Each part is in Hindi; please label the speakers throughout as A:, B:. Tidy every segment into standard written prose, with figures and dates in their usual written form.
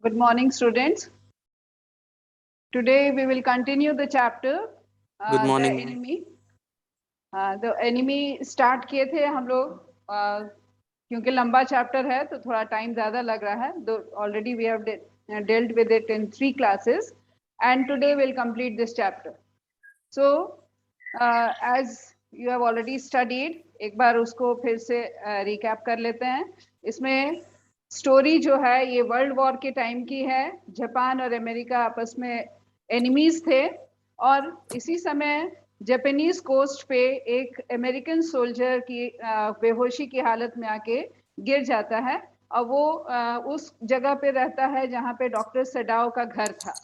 A: Good morning, students. Today we will continue the chapter
B: Good
A: The
B: morning.
A: Enemy. The Enemy start किए थे हम लोग क्योंकि लंबा चैप्टर है तो थोड़ा टाइम ज़्यादा लग रहा है. Already we have dealt with it in 3 classes and today we'll complete this chapter. So as you have already studied, एक बार उसको फिर से recap कर लेते हैं. इसमें स्टोरी जो है ये वर्ल्ड वॉर के टाइम की है. जापान और अमेरिका आपस में एनिमीज थे और इसी समय जापानीज कोस्ट पे एक अमेरिकन सोल्जर की बेहोशी की हालत में आके गिर जाता है और वो उस जगह पे रहता है जहाँ पे डॉक्टर सडाओ का घर था.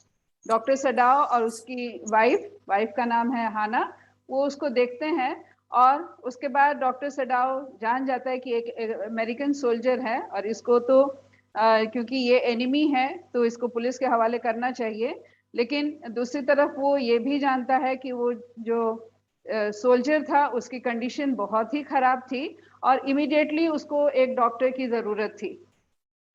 A: डॉक्टर सडाओ और उसकी वाइफ का नाम है हाना, वो उसको देखते हैं और उसके बाद डॉक्टर सडाओ जान जाता है कि एक अमेरिकन सोल्जर है और इसको तो क्योंकि ये एनिमी है तो इसको पुलिस के हवाले करना चाहिए. लेकिन दूसरी तरफ वो ये भी जानता है कि वो जो सोल्जर था उसकी कंडीशन बहुत ही खराब थी और इमीडिएटली उसको एक डॉक्टर की ज़रूरत थी.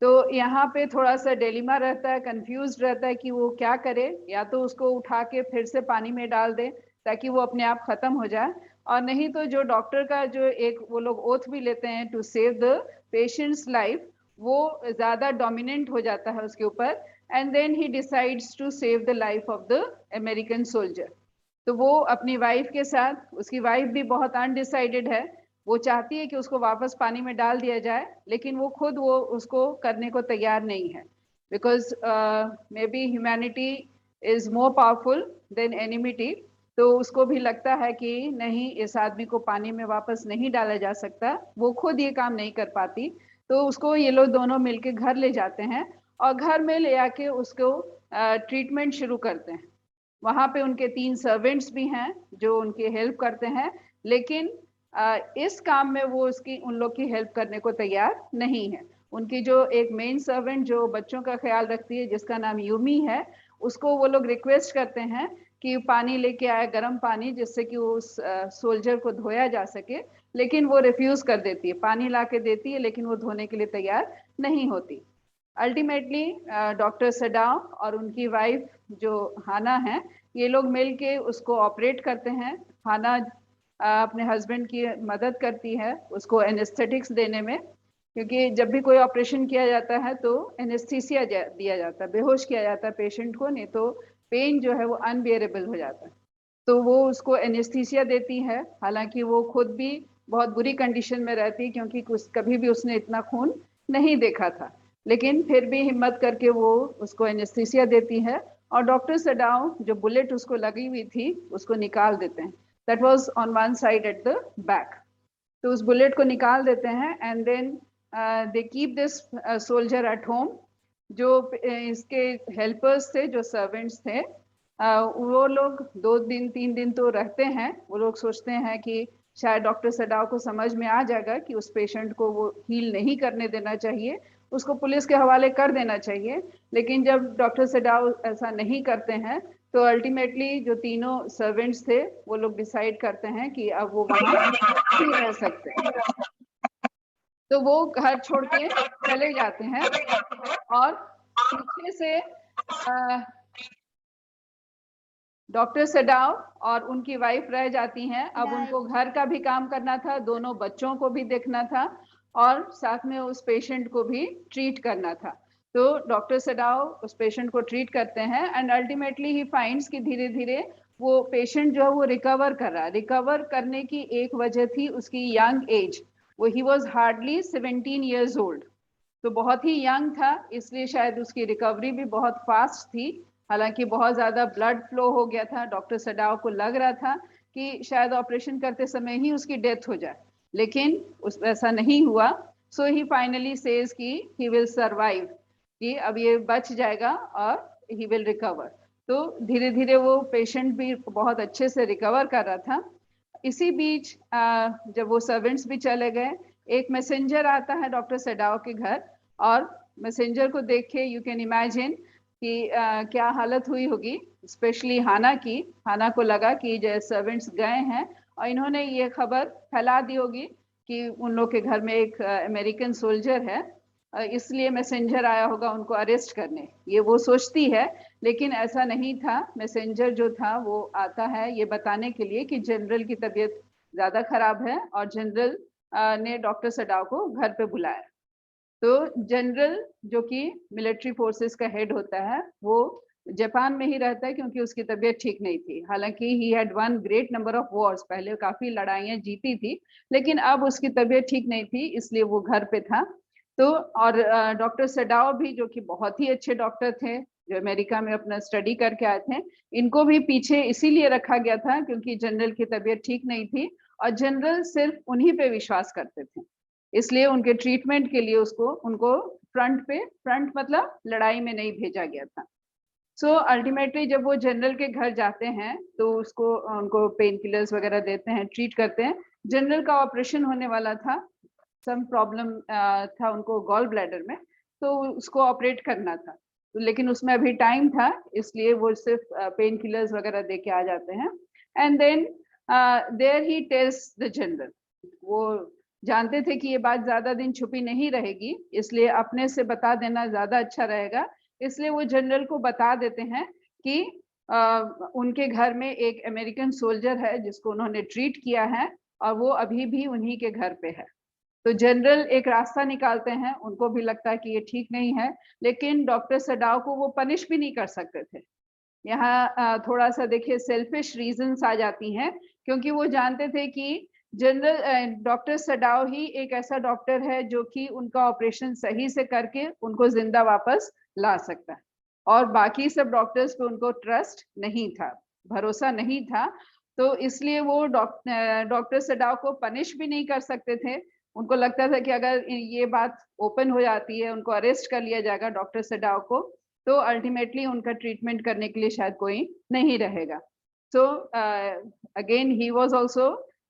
A: तो यहाँ पे थोड़ा सा डिलेमा रहता है, कंफ्यूज रहता है कि वो क्या करे. या तो उसको उठा के फिर से पानी में डाल दे ताकि वो अपने आप खत्म हो जाए, और नहीं तो जो डॉक्टर का जो एक वो लोग ओथ भी लेते हैं to save the patient's life, वो ज़्यादा डोमिनेंट हो जाता है उसके ऊपर and then he decides to save the life of the American soldier. तो वो अपनी वाइफ के साथ, उसकी वाइफ भी बहुत अनडिसाइडेड है, वो चाहती है कि उसको वापस पानी में डाल दिया जाए लेकिन वो खुद वो उसको करने को तैयार नहीं है because maybe humanity is more powerful than enmity. तो उसको भी लगता है कि नहीं, इस आदमी को पानी में वापस नहीं डाला जा सकता, वो खुद ये काम नहीं कर पाती. तो उसको ये लोग दोनों मिलके घर ले जाते हैं और घर में ले आके उसको ट्रीटमेंट शुरू करते हैं. वहाँ पे उनके 3 सर्वेंट्स भी हैं जो उनकी हेल्प करते हैं, लेकिन इस काम में वो उन लोग की हेल्प करने को तैयार नहीं है. उनकी जो एक मेन सर्वेंट जो बच्चों का ख्याल रखती है जिसका नाम यूमी है, उसको वो लोग रिक्वेस्ट करते हैं कि पानी लेके आए, गर्म पानी, जिससे कि उस सोल्जर को धोया जा सके. लेकिन वो रिफ्यूज कर देती है, पानी ला के देती है लेकिन वो धोने के लिए तैयार नहीं होती. अल्टीमेटली डॉक्टर सडाओ और उनकी वाइफ जो हाना है, ये लोग मिलके उसको ऑपरेट करते हैं. हाना अपने हस्बैंड की मदद करती है उसको एनेस्थेटिक्स देने में, क्योंकि जब भी कोई ऑपरेशन किया जाता है तो एनेस्थीसिया दिया जाता है, बेहोश किया जाता है पेशेंट को, नहीं तो पेन जो है वो अनबियरेबल हो जाता है. तो वो उसको एनेस्थीसिया देती है, हालांकि वो खुद भी बहुत बुरी कंडीशन में रहती क्योंकि कभी भी उसने इतना खून नहीं देखा था, लेकिन फिर भी हिम्मत करके वो उसको एनेस्थीसिया देती है और डॉक्टर सडाओ जो बुलेट उसको लगी हुई थी उसको निकाल देते हैं. That was on one side at the back. तो उस बुलेट को निकाल देते हैं and then they keep this soldier at home. जो इसके हेल्पर्स थे, जो सर्वेंट्स थे, वो लोग 2 दिन 3 दिन तो रहते हैं. वो लोग सोचते हैं कि शायद डॉक्टर सडाओ को समझ में आ जाएगा कि उस पेशेंट को वो हील नहीं करने देना चाहिए, उसको पुलिस के हवाले कर देना चाहिए. लेकिन जब डॉक्टर सडाओ ऐसा नहीं करते हैं तो अल्टीमेटली जो तीनों सर्वेंट्स थे वो लोग डिसाइड करते हैं कि अब वो वहाँ नहीं रह सकते. तो वो घर छोड़ के चले जाते हैं और पीछे से डॉक्टर सडाओ और उनकी वाइफ रह जाती हैं. अब उनको घर का भी काम करना था, दोनों बच्चों को भी देखना था और साथ में उस पेशेंट को भी ट्रीट करना था. तो डॉक्टर सडाओ उस पेशेंट को ट्रीट करते हैं एंड अल्टीमेटली ही फाइंड्स कि धीरे धीरे वो पेशेंट जो है वो रिकवर कर रहा है. रिकवर करने की एक वजह थी उसकी यंग एज. वो he was hardly 17 years old, तो बहुत ही यंग था, इसलिए शायद उसकी रिकवरी भी बहुत फास्ट थी. हालांकि बहुत ज़्यादा ब्लड फ्लो हो गया था, डॉक्टर सडाओ को लग रहा था कि शायद ऑपरेशन करते समय ही उसकी डेथ हो जाए, लेकिन ऐसा नहीं हुआ. सो ही फाइनली सेज कि ही विल सर्वाइव, कि अब ये बच जाएगा और ही विल रिकवर. तो धीरे धीरे वो पेशेंट भी बहुत अच्छे से रिकवर कर रहा था. इसी बीच जब वो सर्वेंट्स भी चले गए, एक मैसेंजर आता है डॉक्टर सडाओ के घर और मैसेंजर को देख के यू कैन इमेजिन कि क्या हालत हुई होगी, स्पेशली हाना की. हाना को लगा कि जो सर्वेंट्स गए हैं और इन्होंने ये खबर फैला दी होगी कि उन लोग के घर में एक अमेरिकन सोल्जर है. इसलिए मैसेंजर आया होगा उनको अरेस्ट करने, ये वो सोचती है। लेकिन ऐसा नहीं था, मैसेंजर जो था वो आता है ये बताने के लिए कि जनरल की तबीयत ज़्यादा खराब है, और जनरल ने डॉक्टर सडाव को घर पे बुलाया। तो जनरल जो कि मिलिट्री फोर्सेस का हेड होता है, वो जापान में ही रहता है क्योंकि उसकी तबीयत ठीक नहीं थी। हालांकि he had one great number of Wars, पहले काफी लड़ाइयाँ जीती थी, लेकिन अब उसकी तबीयत ठीक नहीं थी, इसलिए वो घर पे था। तो और डॉक्टर सडाओ भी, जो कि बहुत ही अच्छे डॉक्टर थे, जो अमेरिका में अपना स्टडी करके आए थे, इनको भी पीछे इसीलिए रखा गया था क्योंकि जनरल की तबीयत ठीक नहीं थी और जनरल सिर्फ उन्हीं पे विश्वास करते थे, इसलिए उनके ट्रीटमेंट के लिए उनको फ्रंट मतलब लड़ाई में नहीं भेजा गया था। सो अल्टीमेटली जब वो जनरल के घर जाते हैं तो उनको पेन किलर्स वगैरह देते हैं, ट्रीट करते हैं। जनरल का ऑपरेशन होने वाला था, सम प्रॉब्लम था उनको गॉल ब्लैडर में, तो उसको ऑपरेट करना था, तो लेकिन उसमें अभी टाइम था, इसलिए वो सिर्फ पेन किलर्स वगैरह दे के आ जाते हैं। And then there he tells the general, वो जानते थे कि ये बात ज्यादा दिन छुपी नहीं रहेगी, इसलिए अपने से बता देना ज्यादा अच्छा रहेगा। इसलिए वो जनरल को बता देते हैं कि उनके घर में एक अमेरिकन सोल्जर है जिसको उन्होंने ट्रीट किया है और वो अभी भी उन्हीं के घर पे है। तो जनरल एक रास्ता निकालते हैं, उनको भी लगता है कि ये ठीक नहीं है, लेकिन डॉक्टर सडाव को वो पनिश भी नहीं कर सकते थे। यहाँ थोड़ा सा देखिए सेल्फिश रीजंस आ जाती हैं, क्योंकि वो जानते थे कि जनरल डॉक्टर सडाव ही एक ऐसा डॉक्टर है जो कि उनका ऑपरेशन सही से करके उनको जिंदा वापस ला सकता है, और बाकी सब डॉक्टर्स पे उनको ट्रस्ट नहीं था, भरोसा नहीं था। तो इसलिए वो डॉक्टर सडाव को पनिश भी नहीं कर सकते थे। उनको लगता था कि अगर ये बात ओपन हो जाती है, उनको अरेस्ट कर लिया जाएगा डॉक्टर सडाव को, तो अल्टीमेटली उनका ट्रीटमेंट करने के लिए शायद कोई नहीं रहेगा। So again he was also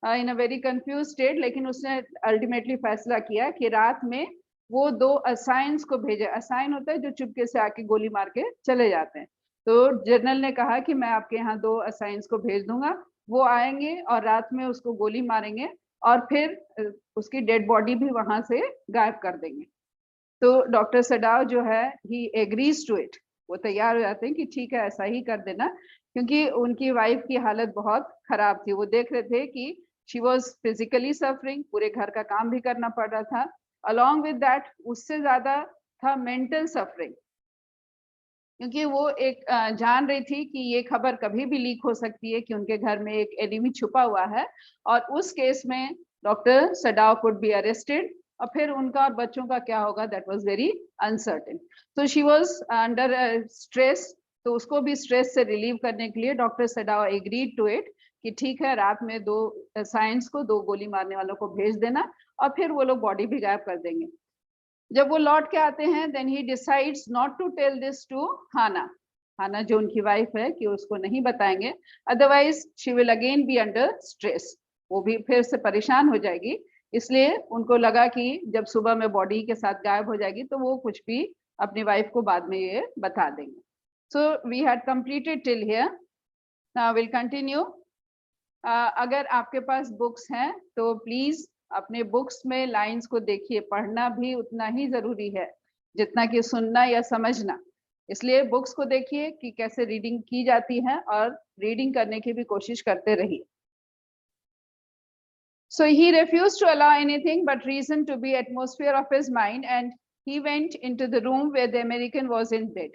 A: in a very confuse state, लेकिन उसने अल्टीमेटली फैसला किया कि रात में वो 2 असाइंस को भेजे। असाइन होता है जो चुपके से आके गोली मार के चले जाते हैं। तो जनरल ने कहा कि मैं आपके यहाँ 2 असाइंस को भेज दूंगा, वो आएंगे और रात में उसको गोली मारेंगे और फिर उसकी डेड बॉडी भी वहां से गायब कर देंगे। तो डॉक्टर सडाव जो है ही एग्रीज टू इट, वो तैयार हो जाते हैं कि ठीक है ऐसा ही कर देना, क्योंकि उनकी वाइफ की हालत बहुत खराब थी। वो देख रहे थे कि शी वॉज फिजिकली सफरिंग, पूरे घर का काम भी करना पड़ रहा था, अलॉन्ग विद दैट उससे ज्यादा था मेंटल सफरिंग, क्योंकि वो एक जान रही थी कि ये खबर कभी भी लीक हो सकती है कि उनके घर में एक एनिमी छुपा हुआ है, और उस केस में डॉक्टर सडाव कुड बी अरेस्टेड, और फिर उनका और बच्चों का क्या होगा, दैट वाज वेरी अनसर्टेन। तो शी वाज अंडर स्ट्रेस, तो उसको भी स्ट्रेस से रिलीव करने के लिए डॉक्टर सडाव एग्रीड टू इट कि ठीक है रात में 2 साइंस को 2 गोली मारने वालों को भेज देना, और फिर वो लोग बॉडी भी गायब कर देंगे। जब वो लौट के आते हैं, then he decides not to tell this to Hana, Hana जो उनकी वाइफ है, कि उसको नहीं बताएंगे, otherwise she will again be under stress, वो भी फिर से परेशान हो जाएगी। इसलिए उनको लगा कि जब सुबह में बॉडी के साथ गायब हो जाएगी तो वो कुछ भी अपनी वाइफ को बाद में ये बता देंगे। So we had completed till here, now will continue. अगर आपके पास बुक्स हैं तो प्लीज अपने बुक्स में लाइंस को देखिए, पढ़ना भी उतना ही जरूरी है जितना कि सुनना या समझना। इसलिए बुक्स को देखिए कि कैसे रीडिंग की जाती है, और रीडिंग करने की भी कोशिश करते रहिए। So he refused to allow anything but reason to be atmosphere of his mind, and he went into the room where the American was in bed.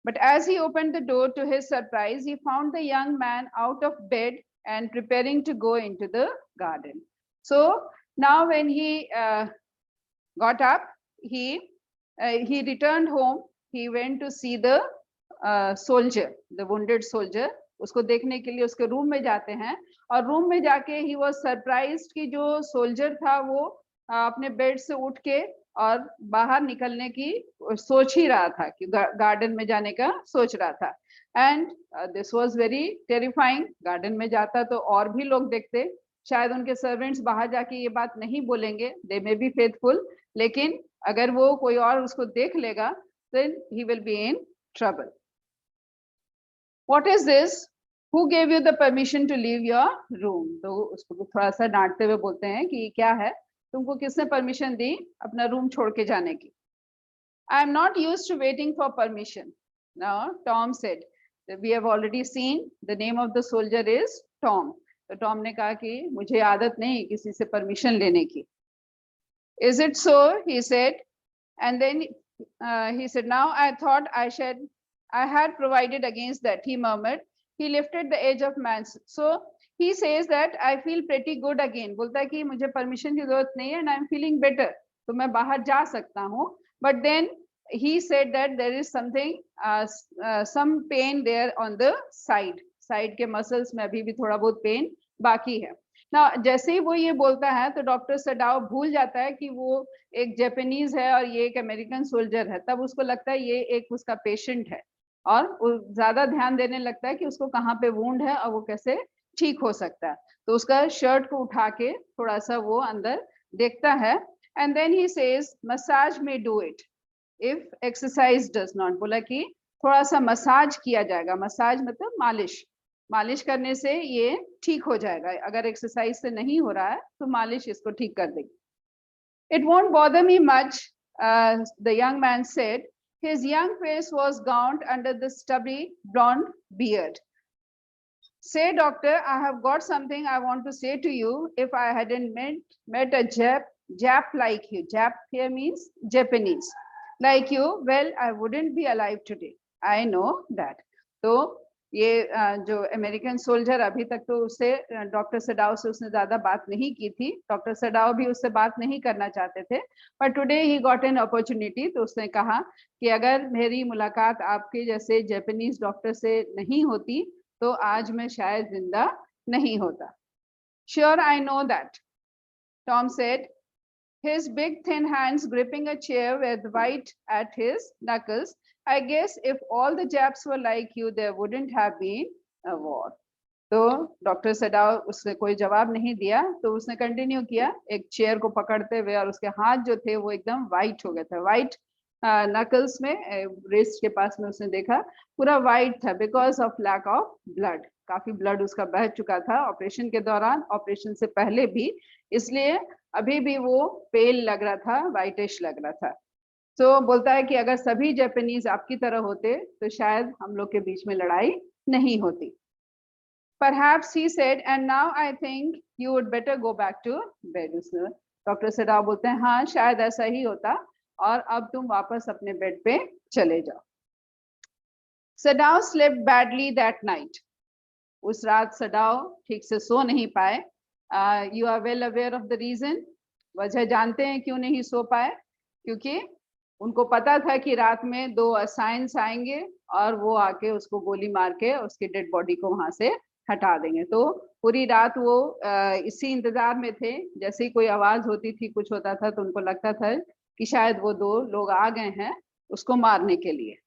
A: But as he opened the door, to his surprise, he found the young man out of bed and preparing to go into the garden. So now when he got up, he returned home. He went to see the soldier, the wounded soldier. उसको देखने के लिए उसके रूम में जाते हैं, और रूम में जाके ही वाज सरप्राइज्ड कि जो सोल्जर था वो अपने बेड से उठ के और बाहर निकलने की सोच ही रहा था, कि गार्डन में जाने का सोच रहा था। And this was very terrifying. Garden में जाता तो और भी लोग देखते, शायद उनके सर्वेंट्स बाहर जाके ये बात नहीं बोलेंगे, दे मे बी फेथफुल, लेकिन अगर वो कोई और उसको देख लेगा then he will be in trouble. What is this? Who gave you the permission to leave your room? तो उसको थोड़ा सा डांटते हुए बोलते हैं कि क्या है, तुमको किसने परमिशन दी अपना रूम छोड़ के जाने की। I am not used to waiting for permission. Now, Tom said, we have already seen the name of the soldier is Tom. तो Tom ने कहा कि मुझे आदत नहीं किसी से permission लेने की. Is it so? He said, and then he said, now I thought I had provided against that. He murmured. He lifted the edge of man's. So he says that I feel pretty good again. बोलता है कि मुझे permission की जरूरत नहीं है and I'm feeling better. तो मैं बाहर जा सकता हूँ. But then he said that there is something, some pain there on the side. Side के muscles में अभी भी थोड़ा बहुत pain बाकी है. Now, जैसे ही वो ये बोलता है तो डॉक्टर सडाओ भूल जाता है कि वो एक जापानीज है और ये एक अमेरिकन सोल्जर है. तब उसको लगता है ये एक उसका पेशेंट है और वो ज्यादा ध्यान देने लगता है कि उसको कहाँ पे वुंड है और वो कैसे ठीक हो सकता है. तो उसका शर्ट को उठा के थोड़ा सा वो अंदर देखता है. And then he says massage may do it if exercise does not. बोला कि थोड़ा सा मसाज किया जाएगा. मसाज मतलब मालिश. मालिश करने से ये ठीक हो जाएगा. अगर एक्सरसाइज से नहीं हो रहा है तो मालिश इसको ठीक कर देगी. It won't bother me much, the young man said. His young face was gaunt under the stubby blonde beard. Say, doctor, I have got something I want to say to you. If I hadn't met a Jap like you, Jap here means Japanese, like you, well, I wouldn't be alive today. I know that. So, ये जो अमेरिकन सोल्जर अभी तक तो उससे डॉक्टर सडाओ से उसने ज्यादा बात नहीं की थी. डॉक्टर सडाओ भी उससे बात नहीं करना चाहते थे. पर today he got an opportunity. तो उसने कहा कि अगर मेरी मुलाकात आपके जैसे जापानीज डॉक्टर से नहीं होती तो आज मैं शायद जिंदा नहीं होता. Sure I know that, Tom said, his big thin hands gripping a chair with white at his knuckles. I guess if all the Japs were like you, there wouldn't have been a war. तो डॉक्टर सडाओ उसने कोई जवाब नहीं दिया. तो उसने कंटिन्यू किया एक चेयर को पकड़ते हुए और उसके हाथ जो थे वो एकदम वाइट हो गए थे. वाइट नकल्स में रिस्ट के पास में उसने देखा पूरा वाइट था because of lack of blood. काफी ब्लड उसका बह चुका था ऑपरेशन के दौरान, ऑपरेशन से पहले भी. इसलिए अभी भी वो पेल लग रहा था, वाइटिश लग रहा था. तो बोलता है कि अगर सभी जापानीज आपकी तरह होते तो शायद हम लोग के बीच में लड़ाई नहीं होती. Perhaps he said, and now I think you would better go back to bed. Doctor Sadao बोलते हैं हाँ शायद ऐसा ही होता और अब तुम वापस अपने बेड पे चले जाओ. Sadao slept badly that night. उस रात सडाओ ठीक से सो नहीं पाए. You are well aware of the reason. वजह जानते हैं क्यों नहीं सो पाए? क्योंकि उनको पता था कि रात में 2 असाइंस आएंगे और वो आके उसको गोली मार के उसकी डेड बॉडी को वहां से हटा देंगे. तो पूरी रात वो इसी इंतजार में थे. जैसे ही कोई आवाज होती थी, कुछ होता था तो उनको लगता था कि शायद वो 2 लोग आ गए हैं उसको मारने के लिए.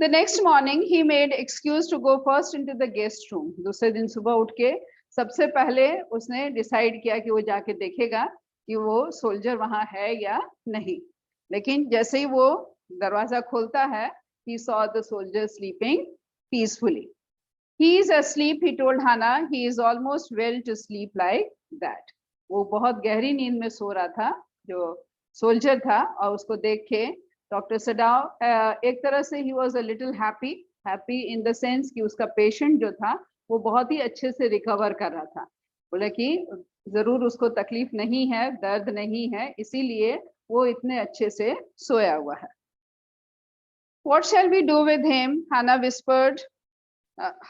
A: The next morning he made excuse to go first into the guest room. दूसरे दिन सुबह उठ के सबसे पहले उसने डिसाइड किया कि वो जाके देखेगा कि वो सोल्जर वहां है या नहीं. लेकिन जैसे ही वो दरवाजा खोलता है, he saw the soldier sleeping peacefully. He is asleep, he told Hannah. He is almost well to sleep like that. वो बहुत गहरी नींद में सो रहा था जो सोल्जर था. और उसको देख के डॉक्टर सडाओ एक तरह से he was a little happy in the sense कि उसका पेशेंट जो था वो बहुत ही अच्छे से रिकवर कर रहा था. बोला कि जरूर उसको तकलीफ नहीं है, दर्द नहीं है, इसीलिए वो इतने अच्छे से सोया हुआ है. What shall we do with him? Hannah whispered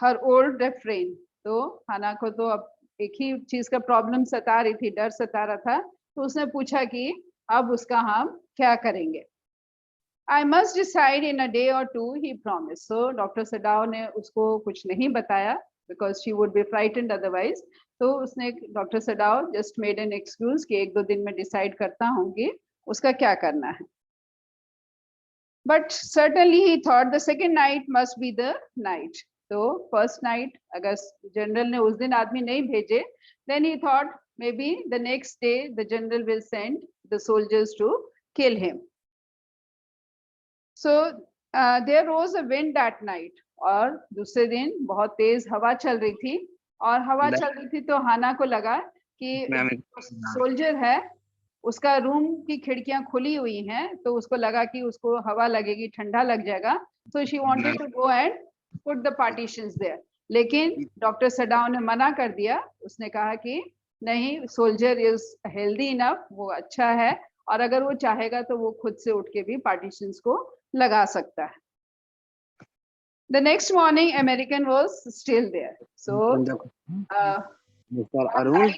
A: her old refrain. तो हाना को तो अब एक ही चीज का प्रॉब्लम सता रही थी, डर सता रहा था. तो उसने पूछा कि अब उसका हम क्या करेंगे. I must decide in a day or two, he promised. So doctor Sadao ने उसको कुछ नहीं बताया because she would be frightened otherwise. तो उसने doctor Sadao just made an excuse कि 1-2 दिन में डिसाइड करता हूँ कि उसका क्या करना है. But certainly he thought the second night must be the night. तो first night अगर जनरल ने उस दिन आदमी नहीं भेजे, then he thought maybe the next day the general will send the soldiers to kill him. So there rose a wind that night. और दूसरे दिन बहुत तेज हवा चल रही थी. और हवा चल रही थी तो हाना को लगा कि सोल्जर है उसका रूम की खिड़कियां खुली हुई हैं, तो उसको लगा कि उसको हवा लगेगी, ठंडा लग जाएगा, so she wanted to go and put the partitions there. लेकिन डॉक्टर सडाओ ने मना कर दिया। उसने कहा कि नहीं, सोल्जर इज हेल्दी इनफ, वो अच्छा है, और अगर वो चाहेगा तो वो खुद से उठ के भी पार्टीशंस को लगा सकता है। The next morning, American was still there. So,
B: Mr. Arun,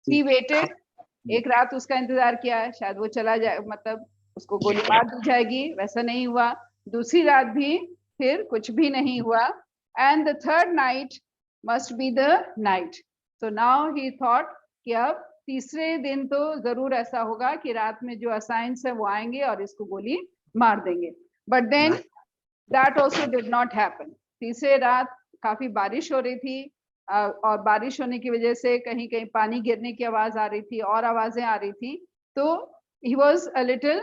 A: he waited. एक रात उसका इंतजार किया, शायद वो चला जाए, मतलब उसको गोली मार दी जाएगी, वैसा नहीं हुआ। दूसरी रात भी फिर कुछ भी नहीं हुआ। And the third night must be the night. So now he thought कि अब तीसरे दिन तो जरूर ऐसा होगा कि रात में जो असाइंस है वो आएंगे और इसको गोली मार देंगे। But then that also did not happen. तीसरे रात काफी बारिश हो रही थी, और बारिश होने की वजह से कहीं कहीं पानी गिरने की आवाज आ रही थी और आवाजें आ रही थी। तो he was a little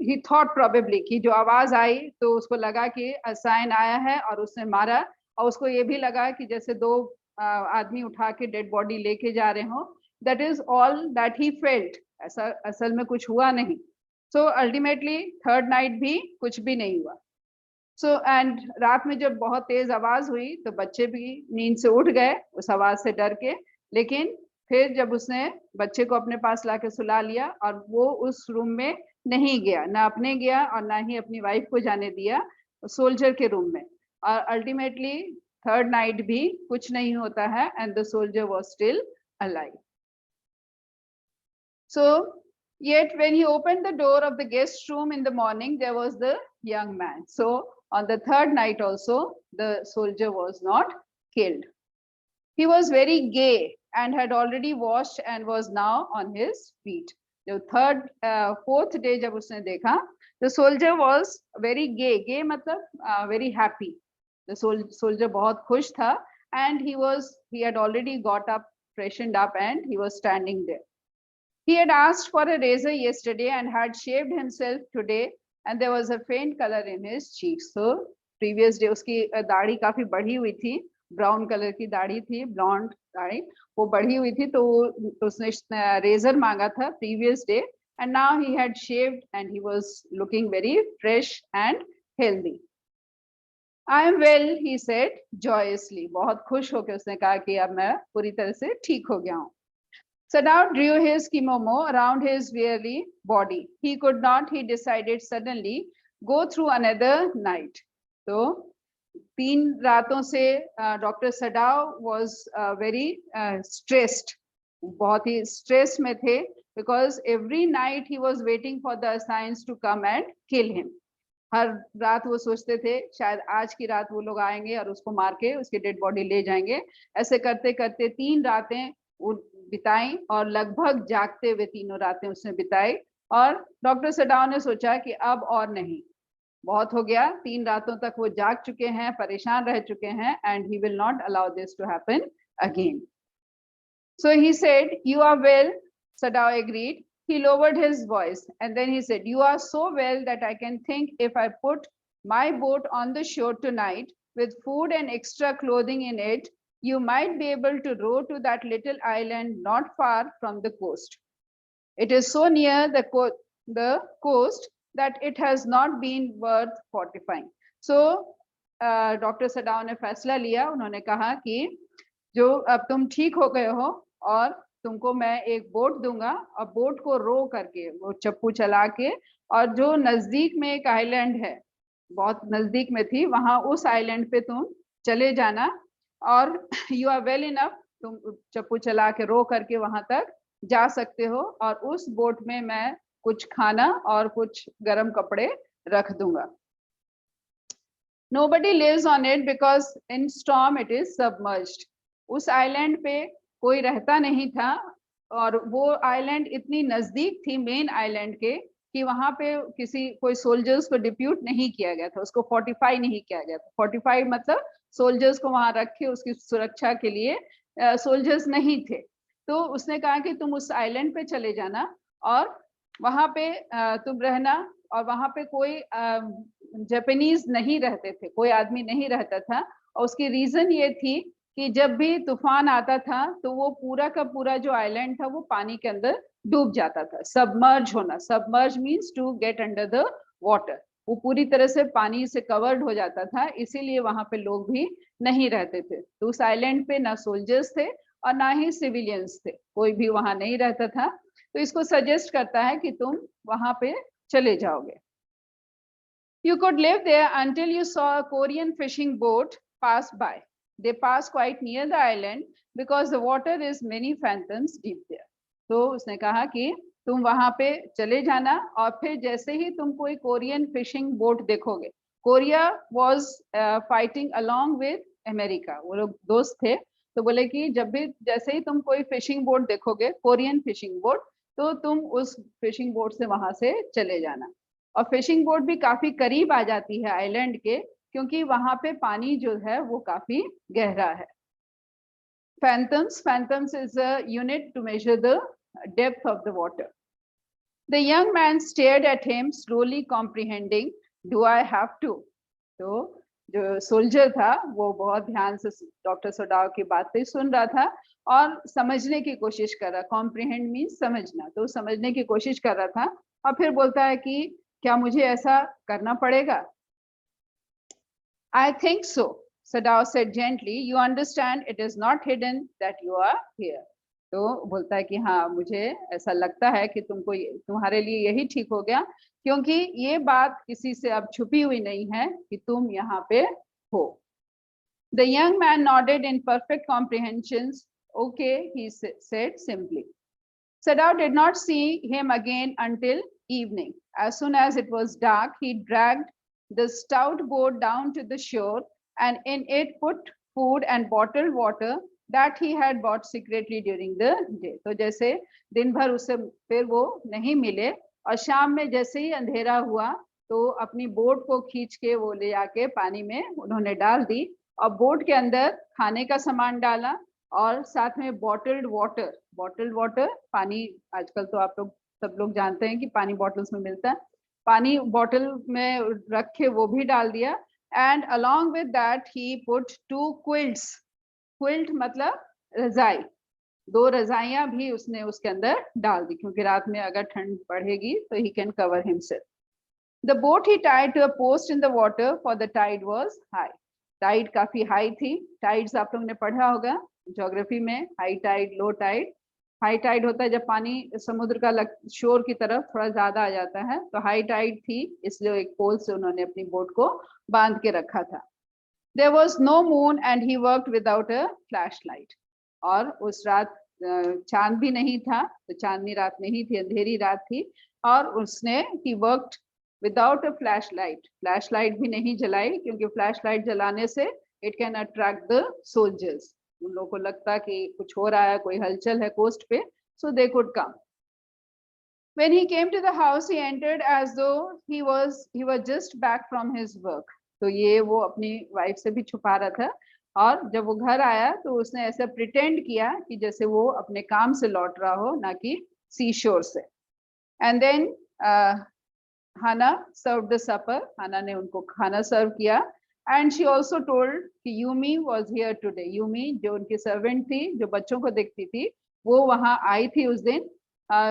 A: he thought probably कि जो आवाज आई तो उसको लगा कि असाइन आया है और उसने मारा, और उसको ये भी लगा कि जैसे दो आदमी उठा के डेड बॉडी लेके जा रहे हो। That is all that he felt. ऐसा असल में कुछ हुआ नहीं। सो अल्टीमेटली थर्ड नाइट भी कुछ भी नहीं हुआ। सो एंड रात में जब बहुत तेज आवाज हुई तो बच्चे भी नींद से उठ गए उस आवाज से डर के। लेकिन फिर जब उसने बच्चे को अपने पास लाके सुला लिया और वो उस रूम में नहीं गया, ना अपने गया और ना ही अपनी वाइफ को जाने दिया सोल्जर के रूम में। और अल्टीमेटली थर्ड नाइट भी कुछ नहीं होता है and the soldier was still alive. So yet when he opened the door of the guest room in the morning, there was the young man. So on the third night also, the soldier was not killed. He was very gay and had already washed and was now on his feet. The fourth day जब उसने देखा, the soldier was very gay. Gay मतलब very happy. The soldier बहुत खुश था and he had already got up, freshened up, and he was standing there. He had asked for a razor yesterday and had shaved himself today, and there was a faint color in his cheeks. So previous day उसकी दाढ़ी काफी बढ़ी हुई थी, ब्राउन कलर की दाढ़ी थी, ब्लॉन्ड दाढ़ी, वो बढ़ी हुई थी, तो उसने रेजर मांगा था previous day, and now he had shaved and he was looking very fresh and healthy. I am well, he said joyously. बहुत खुश होकर उसने कहा कि अब मैं पूरी तरह से ठीक हो गया हूँ। Sadao drew his kimono around his weary body. He could not, he decided suddenly, go through another night. So 3 रातों से doctor Sadao was very stressed. बहुत ही stress में थे because every night he was waiting for the assassins to come and kill him. हर रात वो सोचते थे शायद आज की रात वो लोग आएंगे और उसको मार के उसकी डेड बॉडी ले जाएंगे। ऐसे करते करते 3 रातें बिताई और लगभग जागते हुए 3 रातें उसने बिताई। और डॉक्टर सडाओ ने सोचा कि अब और नहीं, बहुत हो गया, 3 रातों तक वो जाग चुके हैं, परेशान रह चुके हैं, and he will not allow this to happen again. So he said, you are well, Sadao agreed. He lowered his voice and then he said, you are so well that I can think if I put my boat on the shore tonight with food and extra clothing in it, you might be able to row to that little island not far from the coast. It is so near the coast that it has not been worth fortifying. So doctor Sadao ने फैसला लिया, उन्होंने कहा कि जो अब तुम ठीक हो गए हो और तुमको मैं एक बोट दूंगा, और बोट को रो करके, वो चप्पू चला के, और जो नजदीक में एक आइलैंड है, बहुत नजदीक में थी, वहां उस आइलैंड पे तुम चले जाना, और यू आर वेल इनफ, तुम चप्पू चला के रो करके वहां तक जा सकते हो, और उस बोट में मैं कुछ खाना और कुछ गर्म कपड़े रख दूंगा। Nobody lives on it because in storm it is submerged. उस आइलैंड पे कोई रहता नहीं था, और वो आइलैंड इतनी नजदीक थी मेन आइलैंड के कि वहां पे कोई सोल्जर्स को डिप्यूट नहीं किया गया था, उसको फोर्टिफाई नहीं किया गया था। फोर्टिफाई मतलब सोल्जर्स को वहां रख के उसकी सुरक्षा के लिए सोल्जर्स नहीं थे। तो उसने कहा कि तुम उस आइलैंड पे चले जाना और वहां पे तुम रहना, और वहां पे कोई जापानीज नहीं रहते थे, कोई आदमी नहीं रहता था, और उसकी रीजन ये थी कि जब भी तूफान आता था तो वो पूरा का पूरा जो आइलैंड था वो पानी के अंदर डूब जाता था। सबमर्ज होना, submerge means to get under the water, वो पूरी तरह से पानी से कवर्ड हो जाता था, इसीलिए वहां पे लोग भी नहीं रहते थे। तो उस आइलैंड पे ना सोल्जर्स थे और ना ही सिविलियंस थे, कोई भी वहां नहीं रहता था। तो इसको सजेस्ट करता है कि तुम वहां पे चले जाओगे। You could live there until you saw a Korean fishing boat pass by. They pass quite near the island because the water is many fathoms deep there. तो उसने कहा कि तुम वहां पे चले जाना और फिर जैसे ही तुम कोई कोरियन फिशिंग बोट देखोगे, Korea was fighting along with America, वो लोग दोस्त थे, तो बोले कि जब भी जैसे ही तुम कोई फिशिंग बोट देखोगे, कोरियन फिशिंग बोट, तो तुम उस फिशिंग बोट से वहां से चले जाना। और फिशिंग बोट भी काफी करीब आ जाती है आइलैंड के, क्योंकि वहां पे पानी जो है वो काफी गहरा है। Fathoms is a unit to measure the depth of the water. The young man stared at him, slowly comprehending, do I have to? तो जो सोल्जर था वो बहुत ध्यान से डॉक्टर सोडाओ की बातें सुन रहा था और समझने की कोशिश कर रहा। कॉम्प्रिहेंड मीन्स समझना, तो समझने की कोशिश कर रहा था और फिर बोलता है कि क्या मुझे ऐसा करना पड़ेगा? I think so, Sadao said gently. You understand it is not hidden that you are here. तो बोलता है कि हाँ, मुझे ऐसा लगता है कि तुमको तुम्हारे लिए यही ठीक हो गया, क्योंकि ये बात किसी से अब छुपी हुई नहीं है कि तुम यहाँ पे हो। The young man nodded in perfect comprehensions. Okay, he said simply. Sadao did not see him again until evening. As soon as it was dark, he dragged the stout boat down to the shore and in it put food and bottled water that he had bought secretly during the day. तो जैसे दिन भर उससे फिर वो नहीं मिले और शाम में जैसे ही अंधेरा हुआ तो अपनी बोट को खींच के वो ले जाके पानी में उन्होंने डाल दी और बोट के अंदर खाने का सामान डाला और साथ में बॉटल्ड वाटर पानी, आजकल तो आप लोग सब लोग जानते हैं कि पानी बॉटल्स में मिलता है, पानी बॉटल में रख के वो भी डाल दिया। And along with that he put 2 quilts, quilt मतलब रजाई, 2 रजाइयां भी उसने उसके अंदर डाल दी, क्योंकि रात में अगर ठंड बढ़ेगी तो he can cover himself. The boat he tied to a post in the water for the tide was high. Tide काफी हाई थी। टाइड्स आप लोगों ने पढ़ा होगा ज्योग्राफी में, high tide, low tide. High tide होता है जब पानी समुद्र का शोर की तरफ थोड़ा ज्यादा आ जाता है, तो हाई टाइड थी, इसलिए एक पोल से उन्होंने अपनी बोट को बांध के रखा था। There was no moon and he worked without a flashlight. और उस रात चांद भी नहीं था, तो चांदनी रात नहीं थी, अंधेरी रात थी, और उसने he worked without a flashlight. Flashlight भी नहीं जलाई, क्योंकि फ्लैशलाइट जलाने से it can attract the soldiers. उन लोगों को लगता कि कुछ हो रहा है, कोई हलचल है कोस्ट पे, so they could come. When he came to the house, he entered as though he was just back from his work. तो ये वो अपनी वाइफ से भी छुपा रहा था, और जब वो घर आया तो उसने ऐसा प्रिटेंड किया कि जैसे वो अपने काम से लौट रहा हो, ना कि सी शोर से। And then Hana serve the supper, Hana ने उनको खाना सर्व किया। एंड शी ऑल्सो टोल्ड कि Yumi was here today. Yumi जो उनकी सर्वेंट थी, जो बच्चों को देखती थी, वो वहां आई थी उस दिन,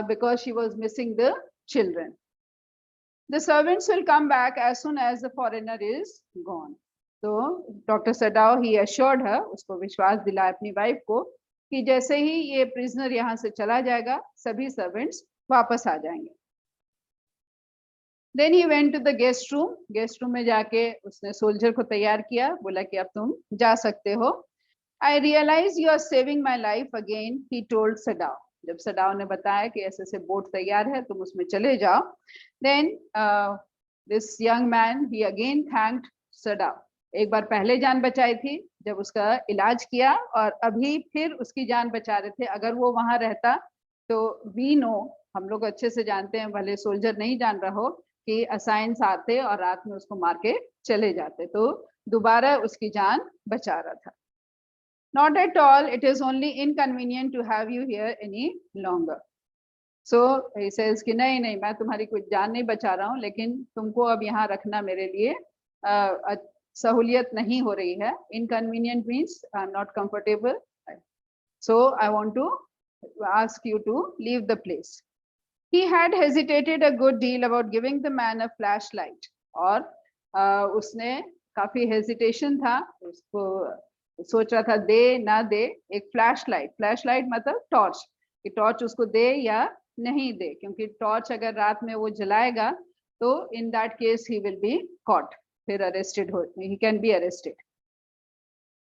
A: because she was missing the children. The servants will come back as soon as the foreigner is gone. तो डॉक्टर सडाओ ही assured her, उसको विश्वास दिलाया अपनी वाइफ को कि जैसे ही ये प्रिजनर यहाँ से चला जाएगा, सभी सर्वेंट्स वापस आ जाएंगे। Then he went to the guest room. Guest room में जाके उसने सोल्जर को तैयार किया, बोला कि अब तुम जा सकते हो। I realize you are saving my life again, he told Sadao. जब सडाओ ने बताया कि ऐसे ऐसे बोट तैयार है, तुम उसमें चले जाओ, then this young man he again thanked Sadao. एक बार पहले जान बचाई थी जब उसका इलाज किया, और अभी फिर उसकी जान बचा रहे थे। अगर वो वहां रहता तो we know, हम लोग अच्छे से जानते हैं, भले सोल्जर नहीं जान रहा हो, कि असाइंस आते और रात में उसको मार के चले जाते, तो दोबारा उसकी जान बचा रहा था। Not at all, it is only inconvenient to have you here any longer. So he says कि नहीं नहीं, मैं तुम्हारी कुछ जान नहीं बचा रहा हूँ, लेकिन तुमको अब यहाँ रखना मेरे लिए सहूलियत नहीं हो रही है। Inconvenient means I'm not comfortable, so I want to ask you to leave the place. He had hesitated a good deal about giving the man a flashlight. और उसने काफी hesitation था, उसको सोच रहा था दे ना दे एक flashlight मतलब torch, कि torch उसको दे या नहीं दे, क्योंकि torch अगर रात में वो जलाएगा तो in that case he will be caught, फिर arrested हो, he can be arrested.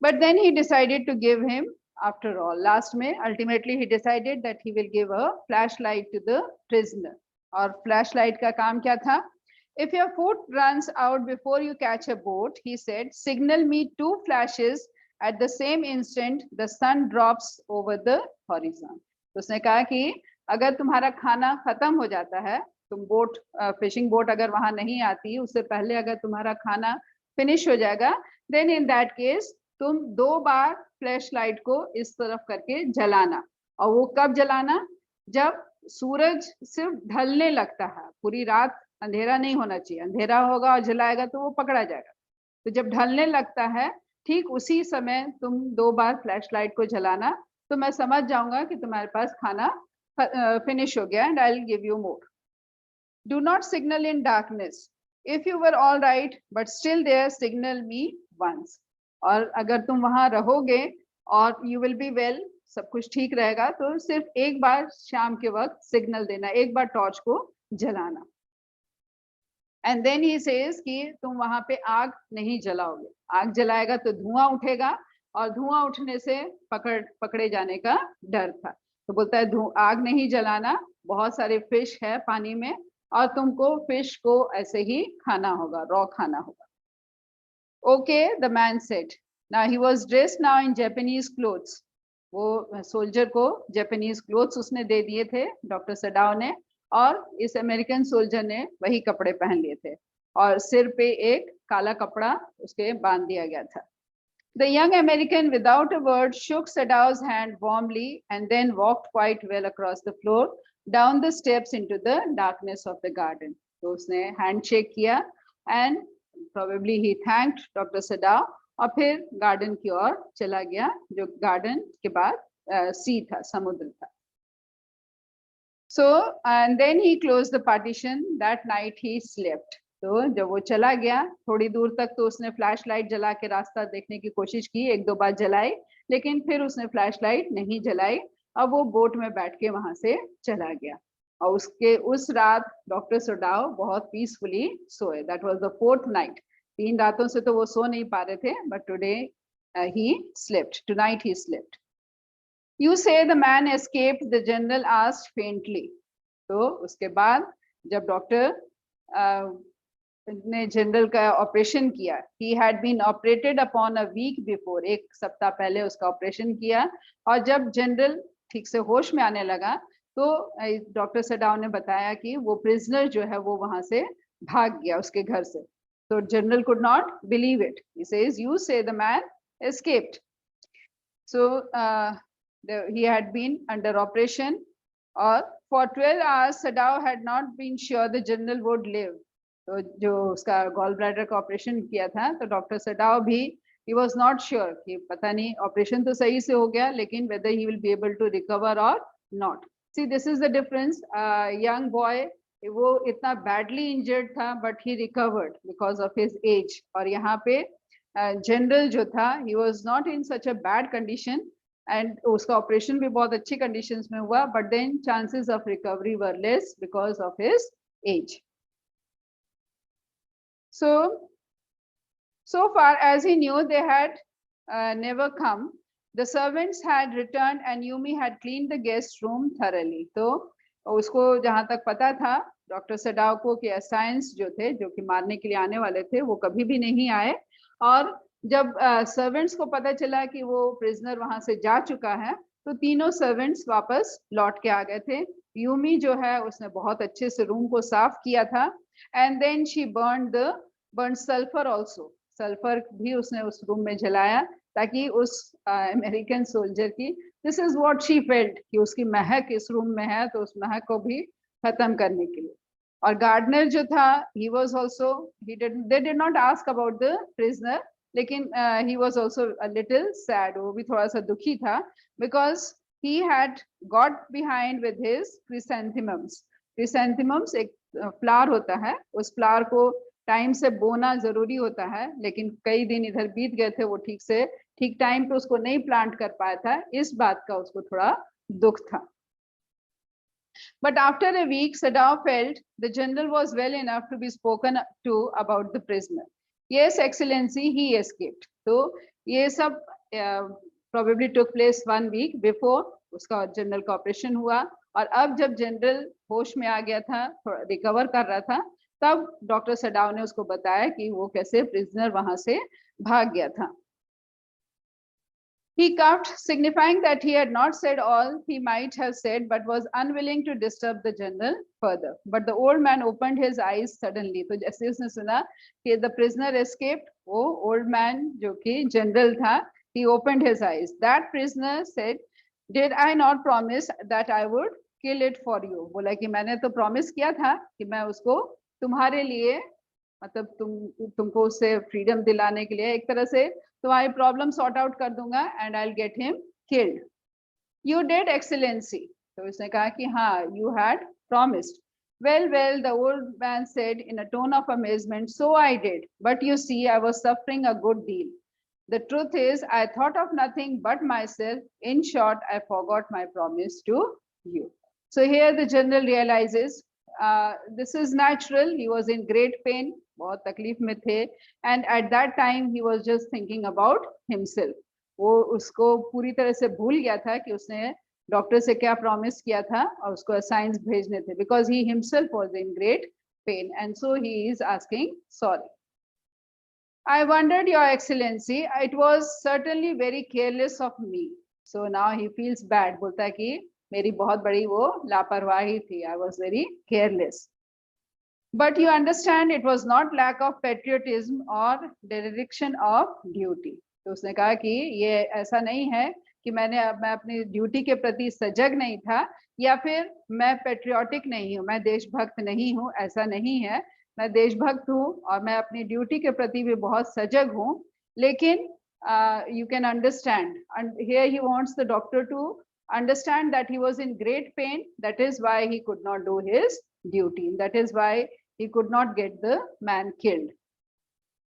A: But then he decided to give him, after all, last में ultimately he decided that he will give a flashlight to the prisoner. और flashlight का काम क्या था? If your foot runs out before you catch a boat, he said, signal me 2 flashes at the same instant the sun drops over the horizon. तो उसने कहा कि अगर तुम्हारा खाना खत्म हो जाता है, तुम बोट फिशिंग बोट अगर वहां नहीं आती, उससे पहले अगर तुम्हारा खाना फिनिश हो जाएगा, then in that case तुम 2 बार फ्लैशलाइट को इस तरफ करके जलाना. और वो कब जलाना? जब सूरज सिर्फ ढलने लगता है, पूरी रात अंधेरा नहीं होना चाहिए, अंधेरा होगा और जलाएगा तो वो पकड़ा जाएगा. तो जब ढलने लगता है ठीक उसी समय तुम 2 बार फ्लैशलाइट को जलाना, तो मैं समझ जाऊंगा कि तुम्हारे पास खाना फिनिश हो गया, and I will give you more. Do not signal in darkness. If you were all right but still there, signal me once. और अगर तुम वहां रहोगे और यू विल बी वेल, सब कुछ ठीक रहेगा, तो सिर्फ एक बार शाम के वक्त सिग्नल देना, एक बार टॉर्च को जलाना. एंड देन ही सेज कि तुम वहां पे आग नहीं जलाओगे, आग जलाएगा तो धुआं उठेगा, और धुआं उठने से पकड़े जाने का डर था. तो बोलता है आग नहीं जलाना, बहुत सारे फिश है पानी में, और तुमको फिश को ऐसे ही खाना होगा, रॉ खाना होगा. Okay, the man said. Now he was dressed now in Japanese clothes. वो सोल्जर को Japanese clothes उसने दे दिए थे डॉक्टर सडाव ने, और इस अमेरिकन सोल्जर ने वही कपड़े पहन लिए थे, और सिर पे एक काला कपड़ा उसके बांध दिया गया था. The young American, without a word, shook Sadaw's hand warmly and then walked quite well across the floor, down the steps into the darkness of the garden. तो उसने handshake किया and probably he thanked Dr. Sadaw, और फिर गार्डन की ओर चला गया, जो गार्डन के बाद सी था, समुद्र था. So and then he closed the partition. That night he slept. तो जब वो चला गया थोड़ी दूर तक, तो उसने फ्लैश लाइट जला के रास्ता देखने की कोशिश की, 1-2 बार जलाई, लेकिन फिर उसने फ्लैश लाइट नहीं जलाई. अब वो बोट में बैठ के वहां से चला गया, और उस रात डॉक्टर सडाव बहुत पीसफुली सोए. That was the 4th night. 3 रातों से तो वो सो नहीं पा रहे थे, but today he slept. Tonight he slept. You say the man escaped, the general asked faintly. तो उसके बाद जब डॉक्टर ने जनरल का ऑपरेशन किया, he had been operated upon a week before, 1 सप्ताह पहले उसका ऑपरेशन किया, और जब जनरल ठीक से होश में आने लगा, तो डॉक्टर सडाव ने बताया कि वो प्रिजनर जो है वो वहां से भाग गया उसके घर से. तो general could not believe it. He says, you say the man escaped. So he had been under operation, or for 12 hours Sadaw had not been sure the general would live. तो जो उसका गॉल ब्लैडर का ऑपरेशन किया था, तो डॉक्टर सडाव भी he was not sure कि पता नहीं ऑपरेशन तो सही से हो गया, लेकिन whether he will be able to recover or not. See, this is the difference. Young boy, वो इतना badly injured था, but he recovered because of his age. और यहाँ पे जनरल जो था, he was not in such a bad condition, and उसका ऑपरेशन भी बहुत अच्छी कंडीशंस में हुआ, but then chances of recovery were less because of his age. So far as he knew, they had never come. The servants had returned and Yumi had cleaned the guest room thoroughly. तो उसको जहाँ तक पता था डॉक्टर सडाव को कि असाइंस जो थे, जो कि मारने के लिए आने वाले थे, वो कभी भी नहीं आए. और जब सर्वेंट्स को पता चला कि वो प्रिजनर वहां से जा चुका है, तो तीनों सर्वेंट्स वापस लौट के आ गए थे. यूमी जो है उसने बहुत अच्छे से रूम को साफ किया था, and then she burn sulphur also. Sulphur भी उसने उस रूम में जलाया, ताकि उस अमेरिकन सोल्जर की, this is what she felt, कि उसकी महक इस रूम में है, तो उस महक को भी खत्म करने के लिए. और गार्डनर जो था, he was also, they did not ask about the prisoner, लेकिन he was also a little sad. वो भी थोड़ा सा दुखी था, because he had got behind with his chrysanthemums. Chrysanthemums एक फ्लावर होता है, उस फ्लावर को टाइम से बोना जरूरी होता है, लेकिन कई दिन इधर बीत गए थे, वो ठीक टाइम पे उसको नहीं प्लांट कर पाया था, इस बात का उसको थोड़ा दुख था. But after a week, Sadao felt the general was well enough to be spoken to about the prisoner. Yes, Excellency, he escaped. So ये सब probably took place 1 week before उसका जनरल का ऑपरेशन हुआ, और अब जब जनरल होश में आ गया था, रिकवर कर रहा था, तब डॉक्टर सडाव ने उसको बताया कि वो कैसे प्रिजनर वहां से भाग गया था. He coughed, signifying that he had not said all he might have said, but was unwilling to disturb the general further. But the old man opened his eyes suddenly. तो जैसे उसने सुना कि the prisoner escaped, वो old man जो कि general था, he opened his eyes. That prisoner said, "Did I not promise that I would kill it for you?" बोला कि मैंने तो promise किया था कि मैं उसको तुम्हारे लिए, मतलब तुमको उससे freedom दिलाने के लिए एक तरह से तुम्हारी प्रॉब्लम सॉर्ट आउट कर दूंगा, and I will get him killed. You did excellency. तो उसने कहा कि हाँ, you had promised. Well, the old man said in a tone of amazement, so I did, but you see, I was suffering a good deal. The truth is, I thought of nothing but myself. In short, I forgot my promise to you. So here the general realizes this is natural. He was in great pain, बहुत तकलीफ में थे, and at that time he was just thinking about himself. वो उसको पूरी तरह से भूल गया था कि उसने डॉक्टर से क्या प्रॉमिस किया था और उसको असाइंस भेजने थे, because he himself was in great pain, and so he is asking sorry. I wondered, Your Excellency, it was certainly very careless of me. So now he feels bad. बोलता है कि मेरी बहुत बड़ी वो लापरवाही थी. I was very careless. But you understand, it was not lack of patriotism or dereliction of duty. तो उसने कहा कि ये ऐसा नहीं है कि मैं अपनी ड्यूटी के प्रति सजग नहीं था, या फिर मैं पेट्रियोटिक नहीं हूँ, मैं देशभक्त नहीं हूँ, ऐसा नहीं है. मैं देशभक्त हूँ और मैं अपनी ड्यूटी के प्रति भी बहुत सजग हूँ, लेकिन you can understand, and here he wants the doctor to understand that he was in great pain. That is why he could not do his duty. That is why he could not get the man killed.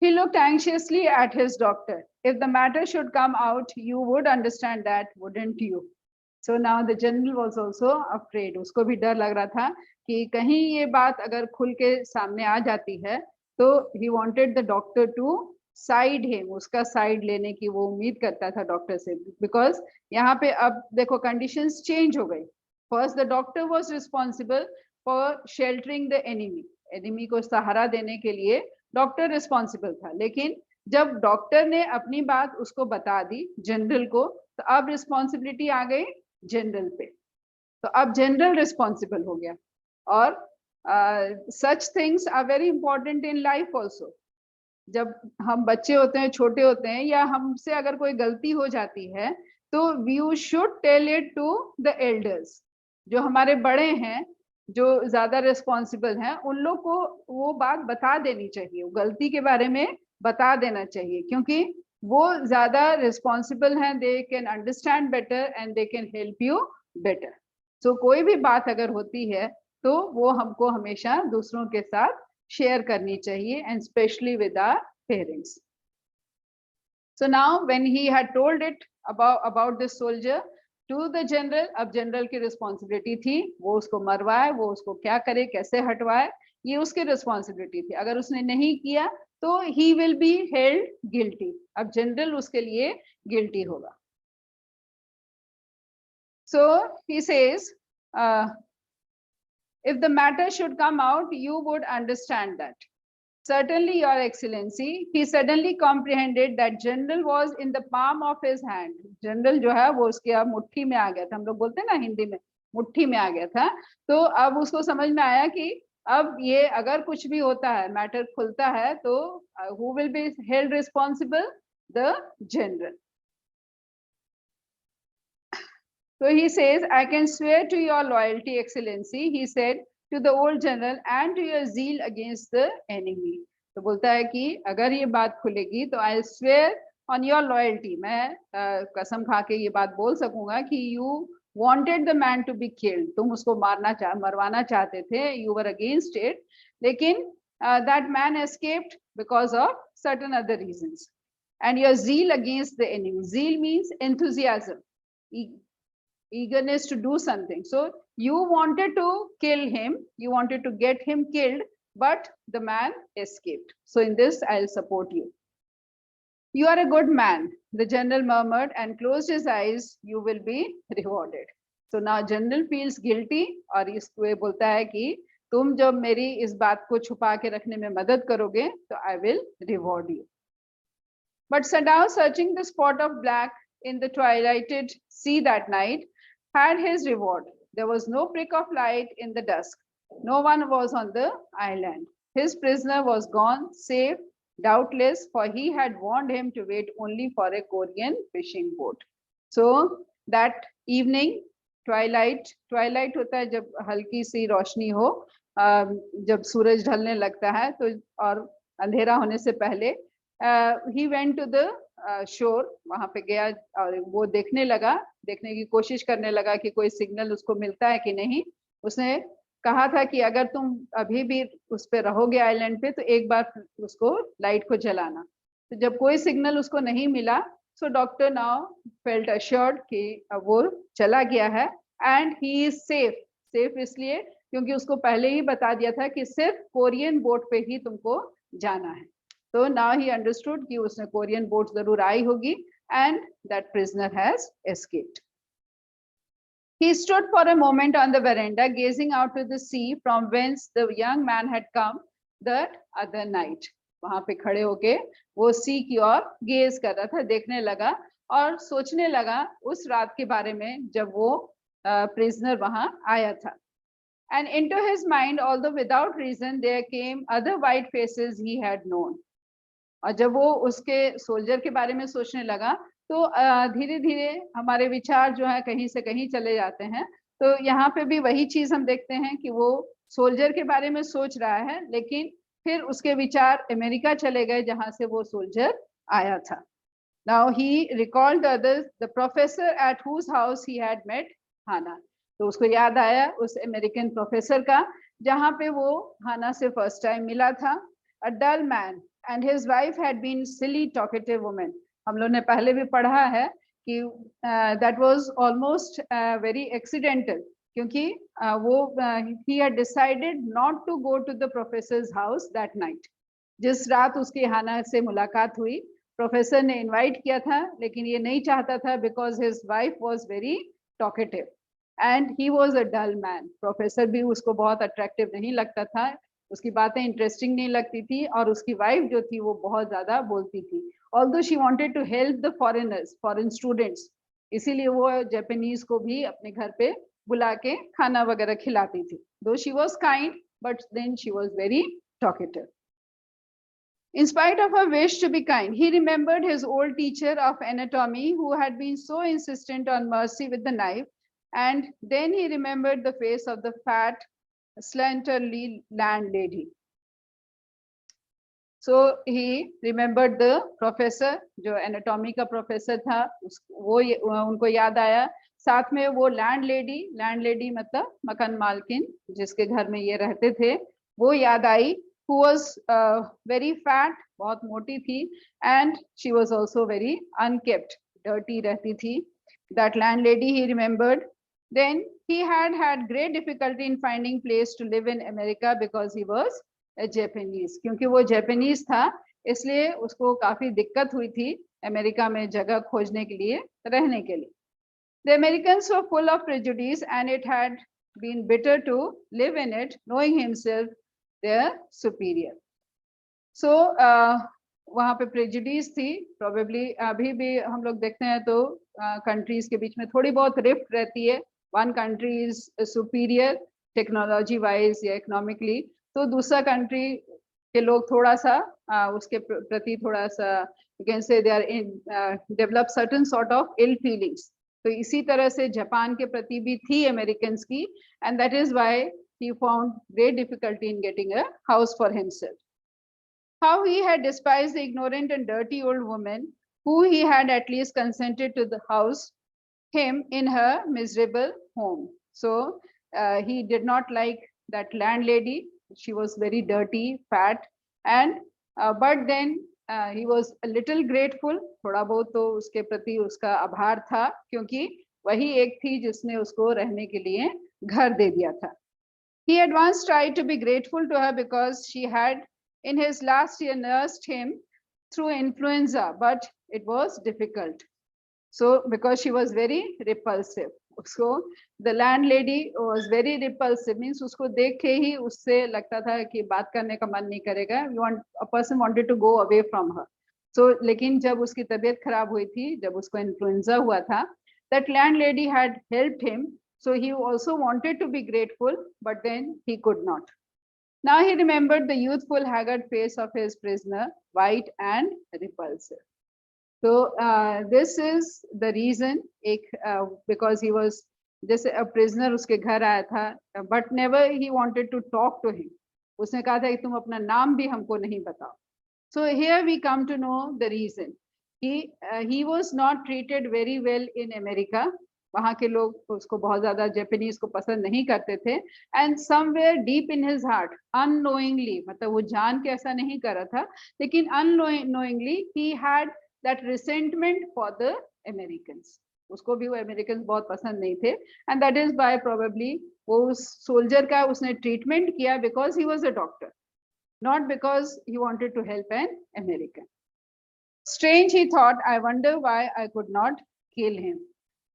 A: He looked anxiously at his doctor. If the matter should come out, you would understand that, wouldn't you? So now the general was also afraid. उसको भी डर लग रहा था कि कहीं ये बात अगर खुल के सामने आ जाती है, तो he wanted the doctor to side him. उसका साइड लेने की वो उम्मीद करता था डॉक्टर से, because यहाँ पे अब देखो conditions change हो गई. First the doctor was responsible for sheltering the enemy. Enemy को सहारा देने के लिए डॉक्टर रिस्पॉन्सिबल था, लेकिन जब डॉक्टर ने अपनी बात उसको बता दी जनरल को, तो अब रिस्पॉन्सिबिलिटी आ गई जनरल पे. तो अब जनरल रिस्पॉन्सिबल हो गया. और such things are very important in life also. जब हम बच्चे होते हैं, छोटे होते हैं, या हमसे अगर कोई गलती हो जाती है, तो you should tell it to the elders. जो हमारे बड़े हैं, जो ज्यादा रिस्पॉन्सिबल हैं, उन लोग को वो बात बता देनी चाहिए, वो गलती के बारे में बता देना चाहिए, क्योंकि वो ज्यादा रिस्पॉन्सिबल हैं. They can understand better and they can help you better. So कोई भी बात अगर होती है तो वो हमको हमेशा दूसरों के साथ शेयर करनी चाहिए, and specially with our parents. So now when he had told it about this soldier to the general, अब जनरल की रिस्पॉन्सिबिलिटी थी, वो उसको मरवाए, वो उसको क्या करे, कैसे हटवाए, ये उसकी रिस्पॉन्सिबिलिटी थी. अगर उसने नहीं किया तो he will be held guilty. अब जनरल उसके लिए गिल्टी होगा. So he says, if the matter should come out, you would understand that. Certainly, Your Excellency. He suddenly comprehended that general was in the palm of his hand. General जो है वो उसके अब मुट्ठी में आ गया था. हम लोग बोलते हैं ना हिंदी में, मुट्ठी में आ गया था. तो अब उसको समझ में आया कि अब ये अगर कुछ भी होता है, मैटर खुलता है, तो who will be held responsible? The general. So he says, I can swear to your loyalty, Excellency, he said to the old general, and to your zeal against the enemy. तो बोलता है कि अगर ये बात खुलेगी तो I swear on your loyalty. मैं कसम खा के ये बात बोल सकूंगा कि you wanted the man to be killed. तुम उसको मरवाना चाहते थे. You were against it. लेकिन that man escaped because of certain other reasons. And your zeal against the enemy. Zeal means enthusiasm, eagerness to do something. So you wanted to kill him. You wanted to get him killed, but the man escaped. So in this, I'll support you. You are a good man, the general murmured and closed his eyes. You will be rewarded. So now general feels guilty और इसको ये बोलता है कि तुम जब मेरी इस बात को छुपा के रखने में मदद करोगे तो I will reward you. But Sadao, searching the spot of black in the twilighted sea that night, had his reward. There was no prick of light in the dusk. No one was on the island. His prisoner was gone, safe, doubtless, for he had warned him to wait only for a Korean fishing boat. So that evening, twilight होता है जब हल्की सी रोशनी हो, जब सूरज ढलने लगता है तो और अंधेरा होने से पहले he went to the shore, वहां पे गया और वो देखने की कोशिश करने लगा कि कोई सिग्नल उसको मिलता है कि नहीं. उसने कहा था कि अगर तुम अभी भी उस पे रहोगे आइलैंड पे तो एक बार उसको लाइट को जलाना. तो जब कोई सिग्नल उसको नहीं मिला, so doctor now felt assured कि वो चला गया है एंड ही इज सेफ इसलिए क्योंकि उसको पहले ही बता दिया था कि सिर्फ कोरियन बोट पे ही तुमको जाना है. तो नाउ ही अंडरस्टूड कि उसने कोरियन बोट जरूर आई होगी and that prisoner has escaped. He stood for a moment on the veranda, gazing out to the sea from whence the young man had come that other night. वहां पे खड़े होके वो सी की ओर गेज कर रहा था, देखने लगा और सोचने लगा उस रात के बारे में जब वो प्रिजनर वहां आया था. And into his mind, although without reason, there came other white faces he had known. और जब वो उसके सोल्जर के बारे में सोचने लगा तो धीरे धीरे हमारे विचार जो है कहीं से कहीं चले जाते हैं. तो यहाँ पे भी वही चीज हम देखते हैं कि वो सोल्जर के बारे में सोच रहा है लेकिन फिर उसके विचार अमेरिका चले गए जहां से वो सोल्जर आया था. Now he recalled the professor at whose house he had met Hannah. तो उसको याद आया उस अमेरिकन प्रोफेसर का जहाँ पे वो हाना से फर्स्ट टाइम मिला था. A dull man and his wife had been silly talkative women. हम लोग ने पहले भी पढ़ा है कि that was almost very accidental क्योंकि वो he had decided not to go to the professor's house that night. जिस रात उसकी हाना से मुलाकात हुई प्रोफेसर ने इनवाइट किया था लेकिन ये नहीं चाहता था because his wife was very talkative and he was a dull man. Professor भी उसको बहुत अट्रैक्टिव नहीं लगता था, उसकी बातें इंटरेस्टिंग नहीं लगती थी और उसकी वाइफ जो थी वो बहुत ज्यादा बोलती थी. Although she wanted to help the foreign students, इसीलिए वो जापानीज को भी अपने घर पे बुला के खाना वगैरह खिलाती थी. Though she was kind, but then she was very talkative. In spite of her wish to be kind, he remembered his old teacher of anatomy who had been so insistent on mercy with the knife, and then he remembered the face of the fat, slenderly landlady. So he remembered the professor, जो anatomy का professor था, वो उनको याद आया. साथ में वो landlady मतलब मकान मालकिन जिसके घर में ये रहते थे, वो याद आई. Who was very fat, बहुत मोटी थी, and she was also very unkept, dirty रहती थी. That landlady he remembered. Then he had great difficulty in finding place to live in America because he was a Japanese. क्योंकि वो Japanese था इसलिए उसको काफी दिक्कत हुई थी अमेरिका में जगह खोजने के लिए, रहने के लिए. The Americans were full of prejudice and it had been bitter to live in it, knowing himself their superior. So वहाँ पे prejudice थी. Probably अभी भी हम लोग देखते हैं तो countries के बीच में थोड़ी बहुत rift रहती है. One country is superior technology wise या economically, तो दूसरा country के लोग थोड़ा सा उसके प्रति थोड़ा सा you can say they are in develop certain sort of ill feelings. तो इसी तरह से जापान के प्रति भी थी Americans की, and that is why he found great difficulty in getting a house for himself. How he had despised the ignorant and dirty old woman who he had at least consented to the house him in her miserable home. So he did not like that landlady. She was very dirty, fat, and but then he was a little grateful. थोड़ा बहुत तो उसके प्रति उसका आभार था, क्योंकि वही एक थी जिसने उसको रहने के लिए घर दे दिया था. He had once tried to be grateful to her because she had in his last year nursed him through influenza, but it was difficult. So because she was very repulsive, so the landlady was very repulsive, means उसको देख के ही उससे लगता था कि बात करने का मन नहीं करेगा. A person wanted to go away from her. So लेकिन जब उसकी तबीयत खराब हुई थी, जब उसको इन्फ्लुएंजा हुआ था, that landlady had helped him. So he also wanted to be grateful, but then he could not. Now he remembered the youthful, haggard face of his prisoner, white and repulsive. So this is the reason, because he was just a prisoner, उसके घर आया था, but never he wanted to talk to him. उसने कहा था कि तुम अपना नाम भी हमको नहीं बताओ. So here we come to know the reason. He was not treated very well in America. वहाँ के लोग उसको बहुत ज़्यादा जापानीज को पसंद नहीं करते थे. And somewhere deep in his heart, unknowingly, मतलब वो जान के ऐसा नहीं कर रहा था, लेकिन unknowingly he had that resentment for the Americans. उसको भी वो Americans बहुत पसंद नहीं थे, and that is why probably वो उस soldier का उसने treatment किया because he was a doctor, not because he wanted to help an American. Strange, he thought, I wonder why I could not kill him.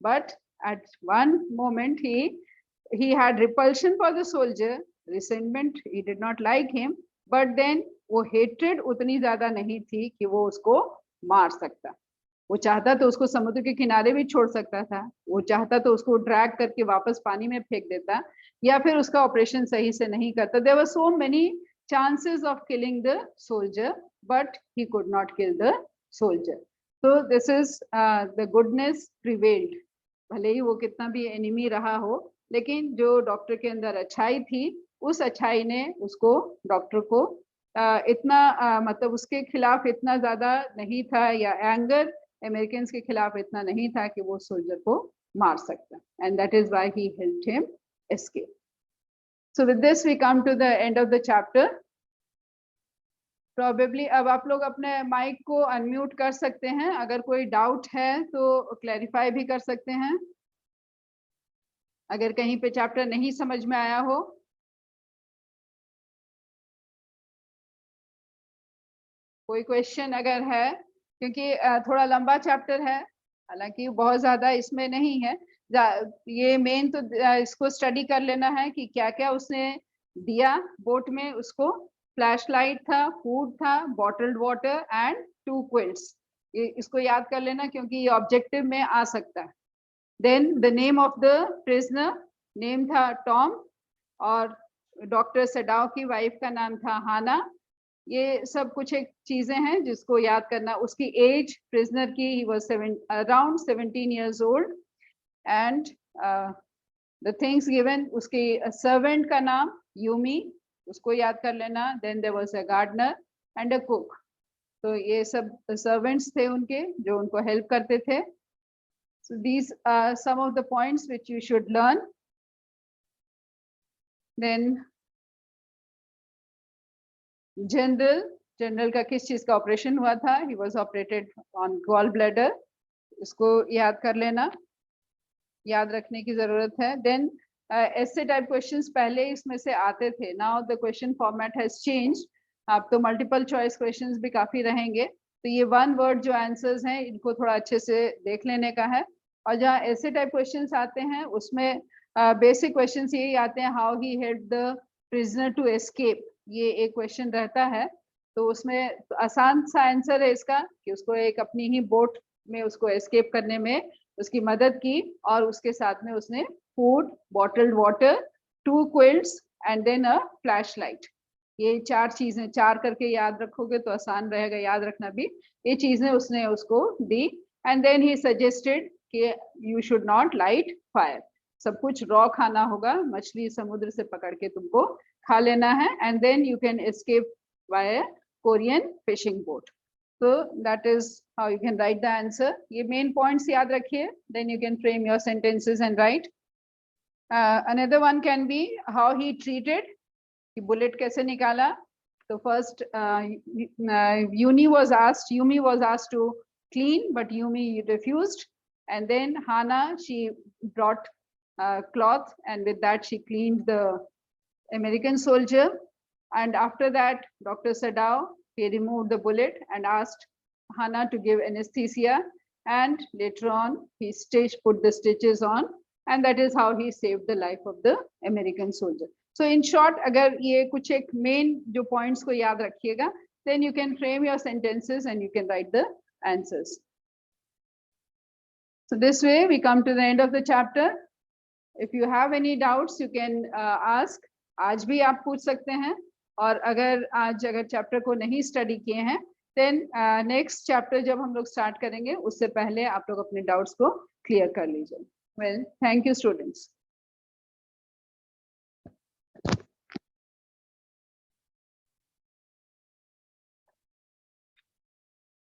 A: But at one moment he had repulsion for the soldier, resentment, he did not like him, but then वो hatred उतनी ज़्यादा नहीं थी कि वो उसको मार सकता. वो चाहता तो उसको समुद्र के किनारे भी छोड़ सकता था, वो चाहता तो उसको ड्रैग करके वापस पानी में फेंक देता, या फिर उसका ऑपरेशन सही से नहीं करता. There were so many chances of killing the soldier, but he could not kill the soldier. So this is the goodness prevailed. भले ही वो कितना भी एनिमी रहा हो, लेकिन जो डॉक्टर के अंदर अच्छाई थी, उस अच्छाई ने उसको डॉक्टर को इतना मतलब उसके खिलाफ इतना ज्यादा नहीं था, या एंगर अमेरिकन के खिलाफ इतना नहीं था कि वो सोल्जर को मार सकता. And that is why he helped him escape. So with this we come to the end of the chapter. Probably अब आप लोग अपने माइक को अनम्यूट कर सकते हैं. अगर कोई डाउट है तो क्लैरिफाई भी कर सकते हैं, अगर कहीं पे चैप्टर नहीं समझ में आया हो. कोई क्वेश्चन अगर है, क्योंकि थोड़ा लंबा चैप्टर है, हालांकि बहुत ज्यादा इसमें नहीं है. ये मेन तो इसको स्टडी कर लेना है कि क्या क्या उसने दिया बोट में. उसको फ्लैश लाइट था, फूड था, बॉटल्ड वाटर एंड 2 क्विल्ट्स. इसको याद कर लेना क्योंकि ये ऑब्जेक्टिव में आ सकता है. Then the name of the prisoner, name था टॉम, और डॉक्टर सडाव की वाइफ का नाम था हाना. ये सब कुछ एक चीजें हैं जिसको याद करना. उसकी एज प्रिजनर की, he was around 17 years old, and the things given, उसकी सर्वेंट का नाम यूमी, उसको याद कर लेना. Then there was a gardener and a cook. तो ये सब सर्वेंट्स थे उनके, जो उनको हेल्प करते थे. So these are some of the points which you should learn. Then general का किस चीज का ऑपरेशन हुआ था. He was operated on gall bladder. इसको याद कर लेना, याद रखने की जरूरत है. देन ऐसे टाइप क्वेश्चंस पहले इसमें से आते थे. Now the question format has changed. अब तो मल्टीपल चॉइस क्वेश्चंस भी काफी रहेंगे. तो ये 1 वर्ड जो आंसर्स हैं, इनको थोड़ा अच्छे से देख लेने का है. और जहाँ ऐसे टाइप क्वेश्चंस आते हैं उसमें बेसिक क्वेश्चंस यही आते हैं, how he help the prisoner to escape. ये एक क्वेश्चन रहता है. तो उसमें आसान सा आंसर है इसका कि उसको एक अपनी ही बोट में उसको एस्केप करने में उसकी मदद की, और उसके साथ में उसने food, bottled water, 2 quilts and then a flashlight. ये 4 चीजें, 4 करके याद रखोगे तो आसान रहेगा याद रखना भी. ये चीजें उसने उसको दी. एंड देन ही सजेस्टेड कि you should not light fire. सब कुछ रॉ खाना होगा, मछली समुद्र से पकड़ के तुमको खा लेना है. And then you can escape by Korean fishing boat. So that is how you can write the answer. ये main points याद रखिए. Then you can frame your sentences and write. Another one can be how he treated. कि bullet कैसे निकाला. So first, Yumi was asked to clean, but Yumi refused. And then Hana, she brought cloth, and with that she cleaned the American soldier. And after that, Dr. Sadao, he removed the bullet and asked Hana to give anesthesia. And later on, he put the stitches on, and that is how he saved the life of the American soldier. So in short, अगर ये कुछ एक main जो points को याद रखिएगा, then you can frame your sentences and you can write the answers. So this way we come to the end of the chapter. If you have any doubts, you can ask. आज भी आप पूछ सकते हैं. और अगर chapter को नहीं study किए हैं, then next chapter जब हम लोग start करेंगे, उससे पहले आप लोग अपने doubts को clear कर लीजिए. Well, thank you, students.